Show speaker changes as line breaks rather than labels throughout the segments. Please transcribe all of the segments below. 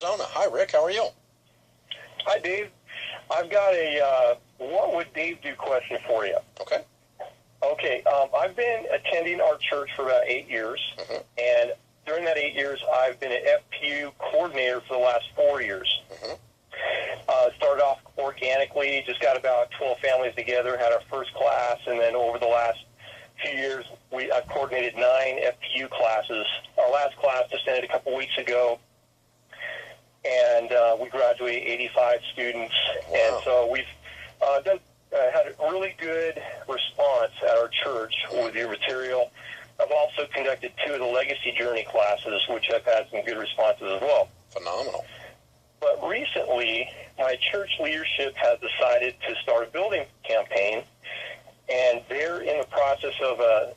Arizona. Hi, Rick. How are you?
Hi, Dave. I've got a what would Dave do question for you.
Okay.
Okay. I've been attending our church for about 8 years, and during that 8 years, I've been an FPU coordinator for the last 4 years. Started off organically, just got about 12 families together, had our first class, and then over the last few years, I've coordinated 9 FPU classes. Our last class just ended a couple weeks ago, and we graduated 85 students.
Wow.
And so we've had a really good response at our church with your material. I've also conducted 2 of the Legacy Journey classes, which have had some good responses as well.
Phenomenal.
But recently, my church leadership has decided to start a building campaign, and they're in the process of a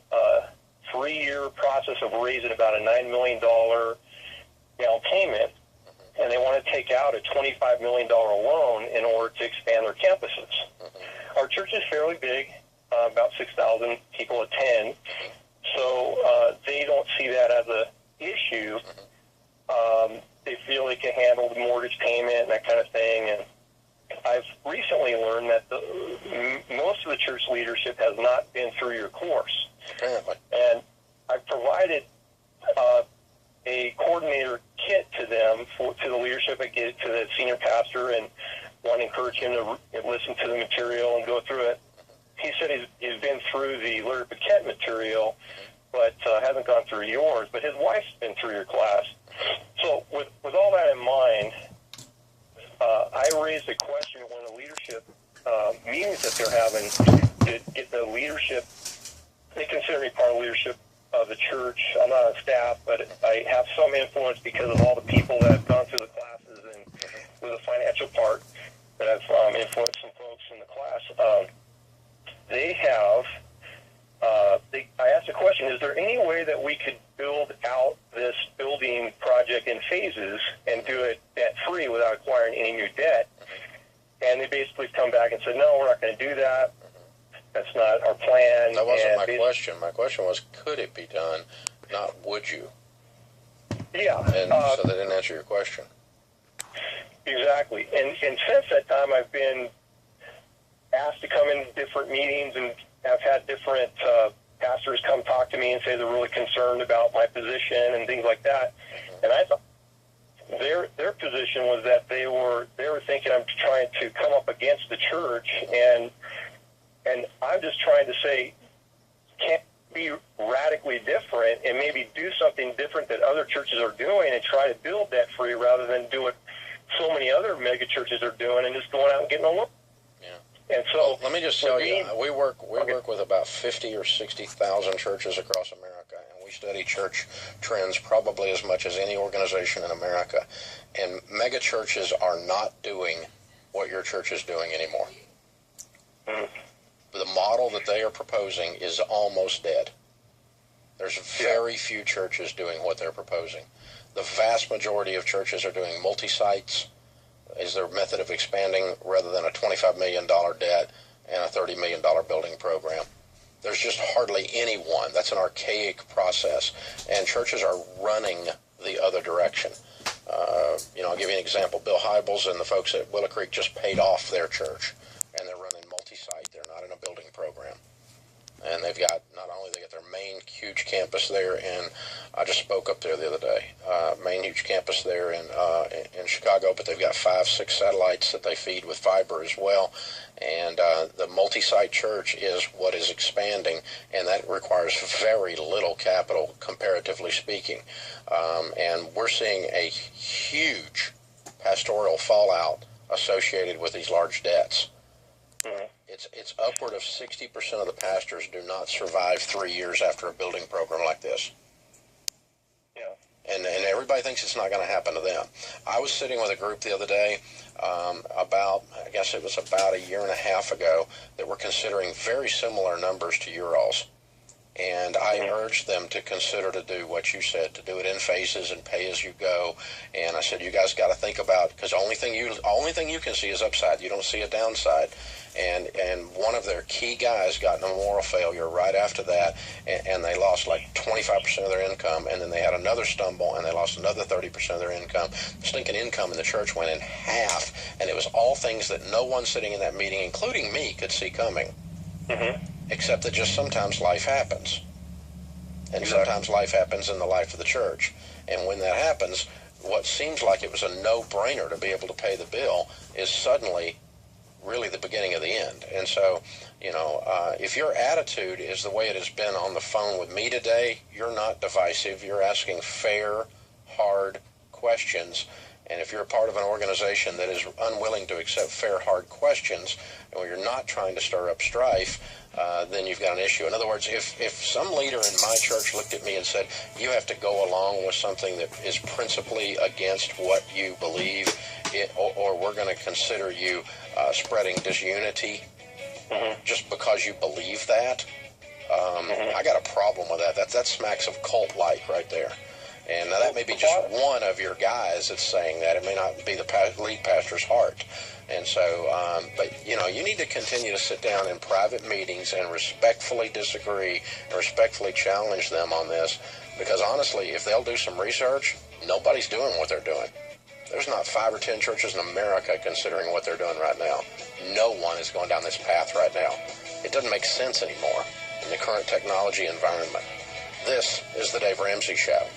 3-year process of raising about a $9 million down payment, and they want to take out a $25 million loan in order to expand their campuses. Our church is fairly big, about 6,000 people attend, so they don't see that as an issue. They feel they can handle the mortgage payment and that kind of thing. And I've recently learned that most of the church leadership has not been through your course.
Apparently.
And I've provided a coordinator kit to them, to the leadership. I get it to the senior pastor and want to encourage him to listen to the material and go through it. He said he's been through the Larry Paquette material, but hasn't gone through yours. But his wife's been through your class. So with all that in mind, I raised a question at one of the leadership meetings that they're having to get the leadership. They consider me part of the leadership of the church. I'm not on staff, but I have some influence because of all the people that have gone through the classes and with the financial part that I've influenced some folks in the class. They have. I asked the question, is there any way that we could build out this building project in phases and do it debt-free without acquiring any new debt? And they basically come back and said, no, we're not going to do that. That's not our plan.
That wasn't my question. My question was, could it be done, not would you?
Yeah.
And so they didn't answer your question.
Exactly. And since that time, I've been asked to come in different meetings, and I've had different pastors come talk to me and say they're really concerned about my position and things like that. And I thought their position was that they were thinking I'm trying to come up against the church, and I'm just trying to say, can't be radically different and maybe do something different that other churches are doing and try to build that free rather than do what so many other mega churches are doing and just going out and getting a loan. And so,
well, let me just tell you, we work with about 50 or 60,000 churches across America, and we study church trends probably as much as any organization in America. And mega churches are not doing what your church is doing anymore. The model that they are proposing is almost dead. There's very few churches doing what they're proposing. The vast majority of churches are doing multi-sites is their method of expanding rather than a $25 million debt and a $30 million building program. There's just hardly any one. That's an archaic process, and churches are running the other direction. I'll give you an example. Bill Hybels and the folks at Willow Creek just paid off their church, and they're running multi-site. They're not in a building program. And they've got, not only they got their main huge campus there, and I just spoke up there the other day, main huge campus there in Chicago, but they've got 5, 6 satellites that they feed with fiber as well. And the multi-site church is what is expanding, and that requires very little capital, comparatively speaking. And we're seeing a huge pastoral fallout associated with these large debts. It's upward of 60% of the pastors do not survive 3 years after a building program like this.
Yeah.
And everybody thinks it's not going to happen to them. I was sitting with a group the other day I guess it was about a year and a half ago, that were considering very similar numbers to your all's. And I urged them to consider to do what you said, to do it in phases and pay as you go. And I said, you guys got to think about, because the only thing you can see is upside. You don't see a downside. And one of their key guys got in a moral failure right after that, and they lost like 25% of their income. And then they had another stumble, and they lost another 30% of their income. Stinking income in the church went in half, and it was all things that no one sitting in that meeting, including me, could see coming. Mm-hmm. Except that just sometimes life happens. And sometimes life happens in the life of the church. And when that happens, what seems like it was a no-brainer to be able to pay the bill is suddenly really the beginning of the end. And so, if your attitude is the way it has been on the phone with me today, you're not divisive. You're asking fair, hard questions. And if you're a part of an organization that is unwilling to accept fair, hard questions, and you're not trying to stir up strife, then you've got an issue. In other words, if some leader in my church looked at me and said, you have to go along with something that is principally against what you believe, or we're going to consider you spreading disunity just because you believe that, I got a problem with that. That smacks of cult-like right there. And now that may be just one of your guys that's saying that. It may not be the lead pastor's heart. And so, but, you need to continue to sit down in private meetings and respectfully disagree and respectfully challenge them on this. Because honestly, if they'll do some research, nobody's doing what they're doing. There's not 5 or 10 churches in America considering what they're doing right now. No one is going down this path right now. It doesn't make sense anymore in the current technology environment. This is the Dave Ramsey Show.